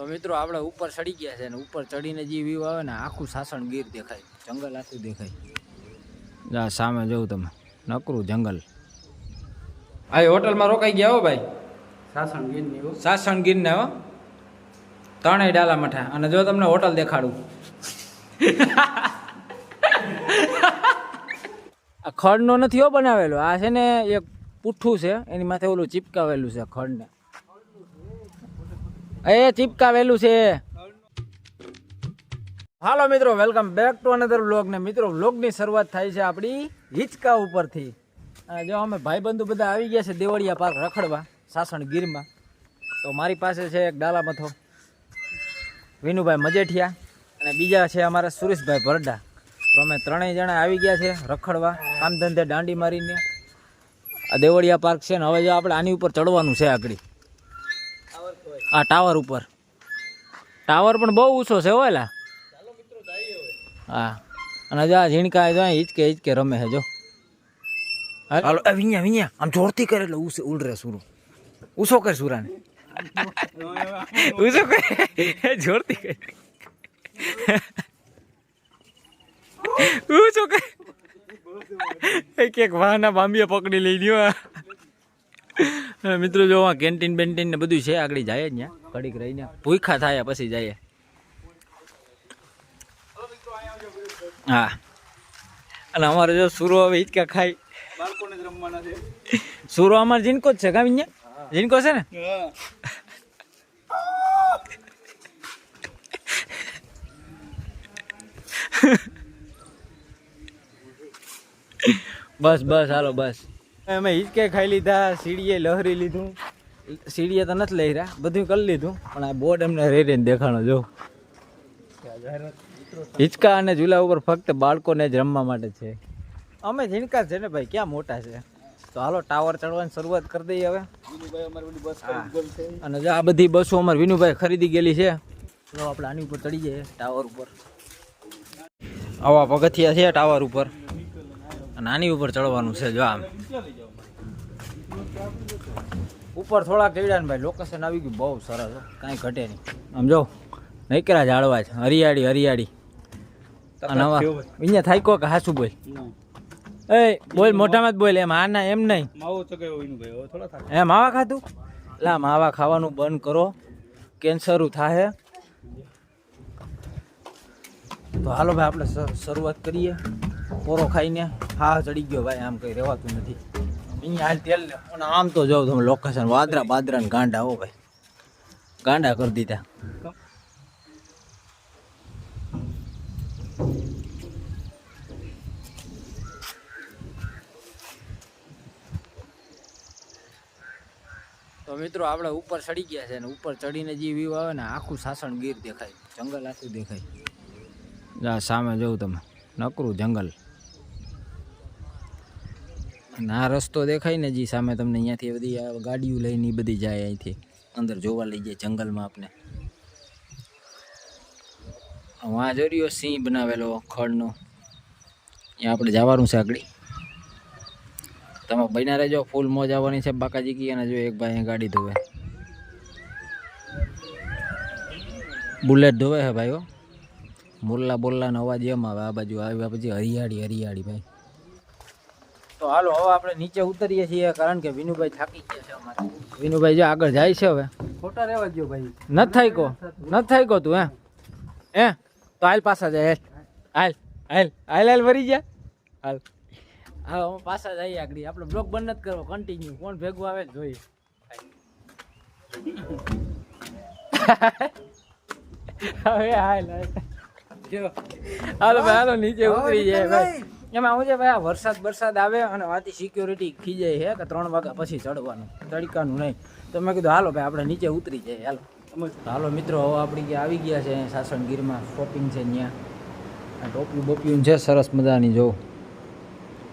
તો મિત્રો આપણે ઉપર ચડી ગયા છે ને ઉપર ચડીને જે વ્યૂ આવે ને આખું સાસણ ગીર દેખાય, જંગલ આખું દેખાય. સામે જોઉં તમે નકરું જંગલ. આ હોટલમાં રોકાઈ ગયા હો ભાઈ, સાસણ ગીર ને હો, ત્રણેય ડાલા મઠા. અને જો તમને હોટલ દેખાડું, આ ખડનો નથી હો બનાવેલો, આ છે ને એક પુઠ્ઠું છે, એની માથે ઓલું ચીપકાવેલું છે ખડને, એ ચીપકાવેલું છે. હાલો મિત્રો, welcome back to another vlog. ને મિત્રો વ્લોગની શરૂઆત થાય છે આપણી હિંચકા ઉપરથી. અને જો અમે ભાઈબંધુ બધા આવી ગયા છે દેવળિયા પાર્ક રખડવા સાસણ ગીરમાં. તો મારી પાસે છે એક ડાલા મથો વિનુભાઈ મજેઠિયા, અને બીજા છે અમારા સુરેશભાઈ ભરડા. તો અમે ત્રણેય જણા આવી ગયા છે રખડવા, કામ ધંધે દાંડી મારીને. આ દેવળિયા પાર્ક છે ને હવે જો આપણે આની ઉપર ચડવાનું છે આગળ, આ ટાવર ઉપર. ટાવર પણ બહુ ઊંચો છે હોયલા. હા, અને જો આ ઝીણકા જો હિચકે હિચકે રમે છે જો. હાલો વિඤ્યા વિඤ્યા આમ જોરથી કરે એટલે ઉલરે સુરું. ઊંચો કર સુરાને, ઊંચો કર જોરથી કર, ઊંચો કર. એક એક વાહના બાંબિયા પકડી લઈ લ્યો. મિત્રો જો કેન્ટીન બેન્ટીન ને બધું છે આગળ, જાય જ ત્યાં ઘડીક રહીને ભૂખા થાય પછી જાય. હા, અને અમારે જો સુરો હવે હિચકા ખાય, બાળકોને જ રમવાના છે. સુરો અમારે જીનકો જ છે, કામ જીનકો છે ને. બસ બસ હાલો બસ. અમે હિચકે ખાઈ લીધા, સીડીએ લહરી લીધું. સીડીએ તો નથી લઈ રહ્યા, બધું કરી લીધું, પણ આ બોર્ડ એમને રેડીને દેખાણો જો. હિચકા અને ઝૂલા ઉપર ફક્ત બાળકોને જ રમવા માટે છે. અમે ઝીણકા છે ને ભાઈ, ક્યાં મોટા છે. તો હાલો ટાવર ચડવાની શરૂઆત કરી દઈએ હવે. અને જો આ બધી બસો અમારે વિનુભાઈ ખરીદી ગયેલી છે. તો આપણે આની ઉપર ચડી જઈએ ટાવર ઉપર. આવા પગથિયા છે ટાવર ઉપર, અને આની ઉપર ચડવાનું છે. જો આમ ઉપર થોડાક ચડ્યા ને ભાઈ, લોકેશન આવી ગયું બહુ સરસ, કાંઈ ઘટે નહીં. આમ જો નૈકરા ઝાડવા છે, હરિયાળી હરિયાળી. અને હવે અહીંયા થાય કો કે હાસું બોલ, એ બોલ મોઢામાં જ બોલ, એમ આ ના એમ નહીં. એ માવા ખાતું લા, માવા ખાવાનું બંધ કરો, કેન્સર થાય. તો હાલો ભાઈ આપણે શરૂઆત કરીએ. પોરો ખાઈને હા ચડી ગયો ભાઈ, આમ કઈ રહેવાતું નથી. અહીંયા હાલ તેલ લે, અને આમ તો જાવ તમે લોકેશન વાદરા બાદરા ને ગાંડા હો ભાઈ, ગાંડા કરી દીધા. તો મિત્રો આપણે ઉપર ચડી ગયા છે, ને ઉપર ચડીને જે વ્યૂ આવે ને આખું સાસણ ગીર દેખાય, જંગલ આખું દેખાય. સામે જોઉં તમે નકરું જંગલ, અને આ રસ્તો દેખાય ને જે સામે તમને, અહીંયાથી બધી ગાડીઓ લઈને બધી જાય, અહીંથી અંદર જોવા લઈ જાય જંગલમાં આપને. વાં જોર્યો સિંહ બનાવેલો ખડનો, અહીંયા આપણે જવાનું છે આગળ. તમે બન્યા રહેજો, ફૂલ મોજ આવવાની છે બાકાજી કી. અને જો એક ભાઈ ગાડી ધોવે, બુલેટ ધોવે છે ભાઈઓ. મુરલા બોલ્લાનો અવાજ એમ આવે. આ બાજુ આવ્યા પછી હરિયાળી હરિયાળી ભાઈ. તો હાલો હવે આપણે નીચે ઉતરીએ છીએ, કારણ કે વિનુભાઈ થાકી ગયા છે અમારે. વિનુભાઈ જો આગળ જાય છે હવે. ખોટા રહેવા દો ભાઈ, નથી થાય કો, નથી થાય કો તું હે તો હાલ પાછા જાય, હાલ હાલ હાલ હાલ ભરી જા હાલ. હા હું પાછા જઈએ આગળ. આપણે બ્લોક બંધ નથી કરવો, કન્ટિન્યુ. કોણ ભેગું આવે જોઈએ. હવે હાલ હાલો ભાઈ, હાલો નીચે ઉતરી જાય ભાઈ. એમાં હું છે ભાઈ, આ વરસાદ આવે અને વાતી સિક્યોરિટી ખીજાય છે કે 3 વાગ્યા પછી ચડવાનું, તડકાનું નહીં. તો મેં કીધું હાલો ભાઈ આપણે નીચે ઉતરી જાય. હાલો મિત્રો, હવે આપણી ગયા આવી ગયા છે સાસણ ગીરમાં. શોપિંગ છે ત્યાં, ટોપિયું બોપિયું છે સરસ મજાની. જો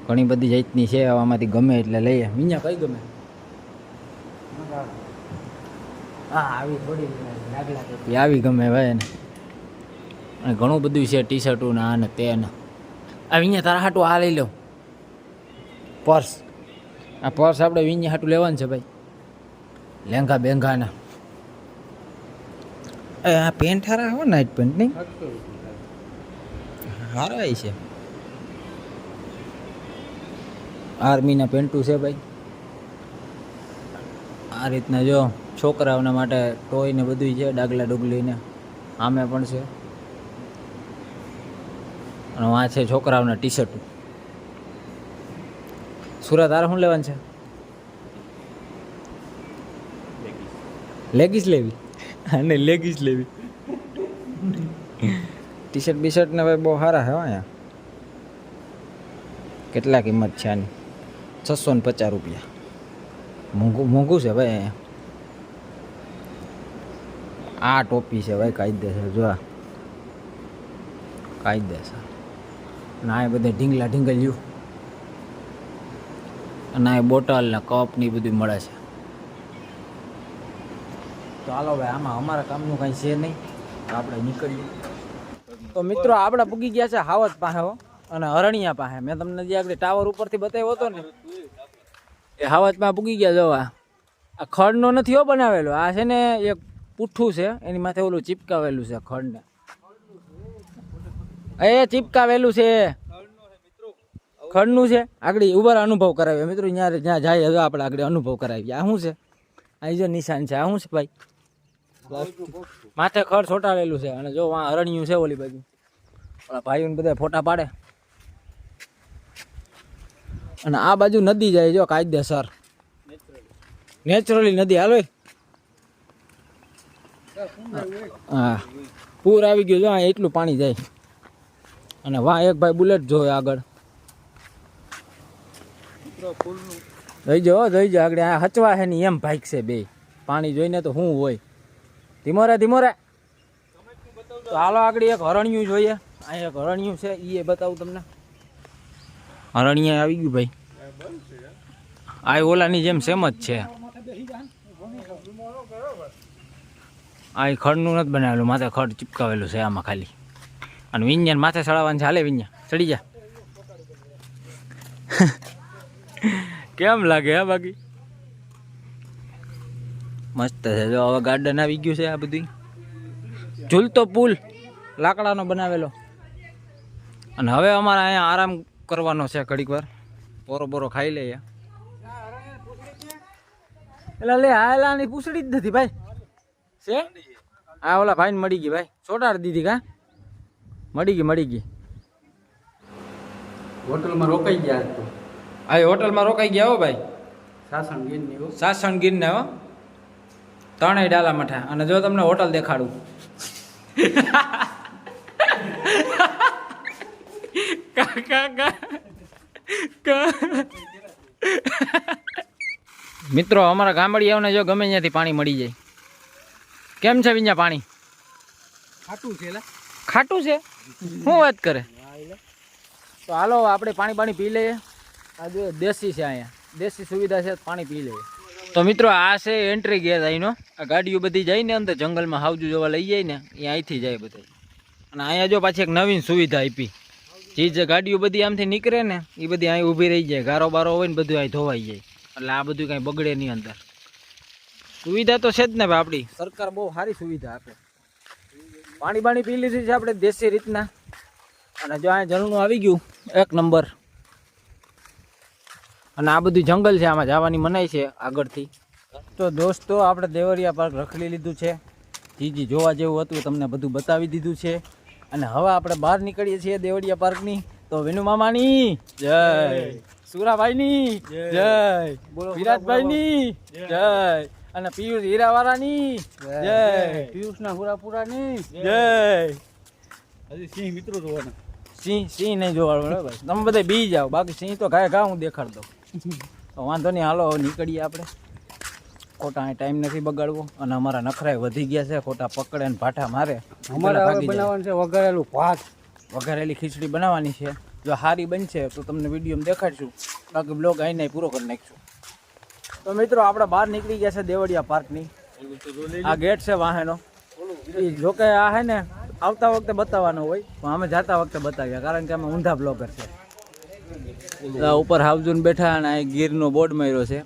ઘણી બધી જાતની છે, આમાંથી ગમે એટલે લઈએ. વિඤ્યા કઈ ગમે? હા આવી થોડી લાગલા આવી ગમે ભાઈ ને. અને ઘણું બધું છે, ટી શર્ટો ને આ ને તે ને. આ વિඤ્યા તારા હાટું આ લઈ લો પર્સ. આ પર્સ આપણે વિඤ્યા હાટું લેવાનું છે ભાઈ, લેંઘા બેંઘાના. આ પેન્ટ હારા હો નાઇટ પેન્ટ નહીં હારા છે આર્મીના પેન્ટું છે ભાઈ આ રીતના જો છોકરાઓના માટે ટોય ને બધું છે ડાગલા ડુગલીને આમે પણ છે અને આ છે છોકરાઓના ટી શર્ટ સુરત તારે શું લેવાનું છે લેગીસ લેવી અને લેગીસ લેવી ટી શર્ટ બી શર્ટ ને ભાઈ બહુ સારા છે અહીંયા કેટલા કિંમત છે આની 650 રૂપિયા મોંઘું છે ભાઈ અહીંયા આ ટોપી છે ભાઈ કાયદેસર જો કાયદેસર ના એ બધે ઢીંગલા ઢીંગલ્યું અને આ બોટલ ને કપ ને બધું મળે છે તો હાલો ભાઈ આમાં અમારા કામનું કાંઈ છે નહીં આપણે નીકળીએ તો મિત્રો આપણે પૂગી ગયા છે હાવત પાસે અને હરણિયા પાસે મેં તમને જે આગળ ટાવર ઉપરથી બતાવ્યો હતો ને એ હાવતમાં પૂગી ગયા જોવા આ ખડનો નથી હો બનાવેલો આ છે ને એક પૂઠું છે એની માથે ઓલું ચીપકાવેલું છે ખડને એ ચીપકાવેલું છે ખડનું છે આગળ ઉભર અનુભવ કરાવ્યો મિત્રો જ્યાં જાય હવે આપણે આગળ અનુભવ કરાવીએ આ શું છે આ જો નિશાન છે આ શું છે ભાઈ માથે ખડ છોટાડેલું છે અને જો આ હરણિયું છે ઓલી બાજુ ઓલા ભાઈઓને બધા ફોટા પાડે અને આ બાજુ નદી જાય જો કાયદેસર નેચરલી નદી હાલો હા પૂર આવી ગયું જો એટલું પાણી જાય અને વાહ એક ભાઈ બુલેટ જોવે આગળ જોઈ જાઓ આગળ આ હચવા છે ને એમ ભાઈક છે બે પાણી જોઈને તો શું હોય ધીમો રે તો હાલો આગળ એક હરણિયું જોઈએ અહીંયા એક હરણિયું છે એ બતાવું તમને હરણિયા આવી ગયું ભાઈ આ ઓલાની જેમ સેમ જ છે આ ખડનું નથી બનાવેલું માથે ખડ ચીપકાવેલું છે આમાં ખાલી અને વિඤ્ઞાન માથે ચડાવવાનું છે હાલે વિඤ્ઞાન ચડી જા કેમ લાગે હા બાકી મસ્ત છે જો હવે ગાર્ડન આવી ગયું છે આ બધું ઝૂલતો પુલ લાકડાનો બનાવેલો અને હવે અમારે અહીંયા આરામ કરવાનો છે ઘડીક વાર બોરો ખાઈ લઈએ એટલે લે આલાની પૂછડી જ નથી ભાઈ છે આ ઓલા ભાઈને મળી ગઈ ભાઈ ચોટાડી દીધી કા મળી ગઈ હોટલમાં રોકાઈ ગયા તો આ હોટલમાં રોકાઈ ગયા હો ભાઈ સાસણ ગીર ને હો ત્રણેય ડાલા મઠા અને જો તમને હોટલ દેખાડું મિત્રો અમારા ગામડિયાઓને જો ગમે ત્યાંથી પાણી મળી જાય કેમ છે વિඤ્ඤા પાણી ખાટું છે શું વાત કરે તો હાલો આપણે પાણી પી લઈએ આ જો દેશી છે અહીંયા દેશી સુવિધા છે પાણી પી લઈએ તો મિત્રો આ છે એન્ટ્રી ગેટ અહીંનો આ ગાડીઓ બધી જાય ને અંદર જંગલમાં હાવજુ જોવા લઈ જાય ને એ અહીંથી જાય બધા અને અહીંયા જો પાછી એક નવીન સુવિધા આપી જે ગાડીઓ બધી આમથી નીકળે ને એ બધી અહીં ઊભી રહી જાય ગારો બારો હોય ને બધું અહીં ધોવાઈ જાય એટલે આ બધું કાંઈ બગડે નહીં અંદર સુવિધા તો છે જ ને ભાઈ આપણી સરકાર બહુ સારી સુવિધા આપે પાણી પી લીધી છે આપણે દેશી રીતના અને જો અહીંયા ઝરણું આવી ગયું એક નંબર અને આ બધું જંગલ છે આમાં જવાની મનાઈ છે આગળથી તો દોસ્તો આપણે દેવરિયા પાર્ક રખડી લીધું છે જી જોવા જેવું હતું તમને બધું બતાવી દીધું છે અને હવે આપણે બહાર નીકળીએ છીએ દેવરિયા પાર્કની તો વિનુ મામાની જય સુરાભાઈની જય વિરાટભાઈની જય અને પિયુષ હીરાવાળાની જય પિયુષના હુરાપુરાની જય હજી સિંહ મિત્રો જોવાના સિંહ નહીં જોવાનું ભાઈ તમે બધા બી જાઓ બાકી સિંહ તો ઘા હું દેખાડ દઉં તો વાંધો નહીં હાલો નીકળીએ આપણે ખોટા ટાઈમ નથી બગાડવો અને અમારા નખરાય વધી ગયા છે ખોટા પકડે ને ભાઠા મારે અમારે બનાવવાનું છે વઘારેલું ભાત વઘારેલી ખીચડી બનાવવાની છે જો સારી બનશે તો તમને વિડીયોમાં દેખાડશું બાકી બ્લોગ આઈને પૂરો કરી નાખીશું તો મિત્રો આપણે બહાર નીકળી ગયા છે દેવળિયા પાર્કની આ ગેટ છે વાહેનો જોકે આ હે ને આવતા વખતે બતાવવાનો હોય પણ અમે જતા વખતે બતાવ્યા કારણ કે અમે ઊંધા બ્લોગર છે ઉપર હાવજુન બેઠા અને આ ગીરનો બોર્ડ માર્યો છે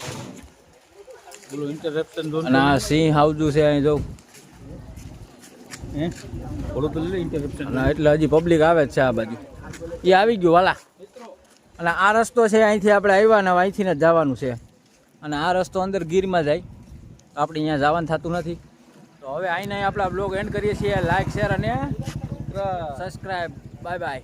અને આ સિંહ હાવજુ છે અહીં જો હે બોલો તો લે ઇન્ટરપ્શન અને એટલે હજી પબ્લિક આવે જ છે આ બાજુ. એ આવી ગયું વાલા. અને આ રસ્તો છે અહીંથી આપણે આવ્યા ને હવે અહીંથી ને જ જવાનું છે. અને આ રસ્તો અંદર ગીરમાં જાય, આપણે અહીંયા જવાનું થતું નથી. તો હવે આઈને આપણા બ્લોગ એન્ડ કરીએ છીએ. લાઈક શેર અને સબસ્ક્રાઈબ. Bye bye.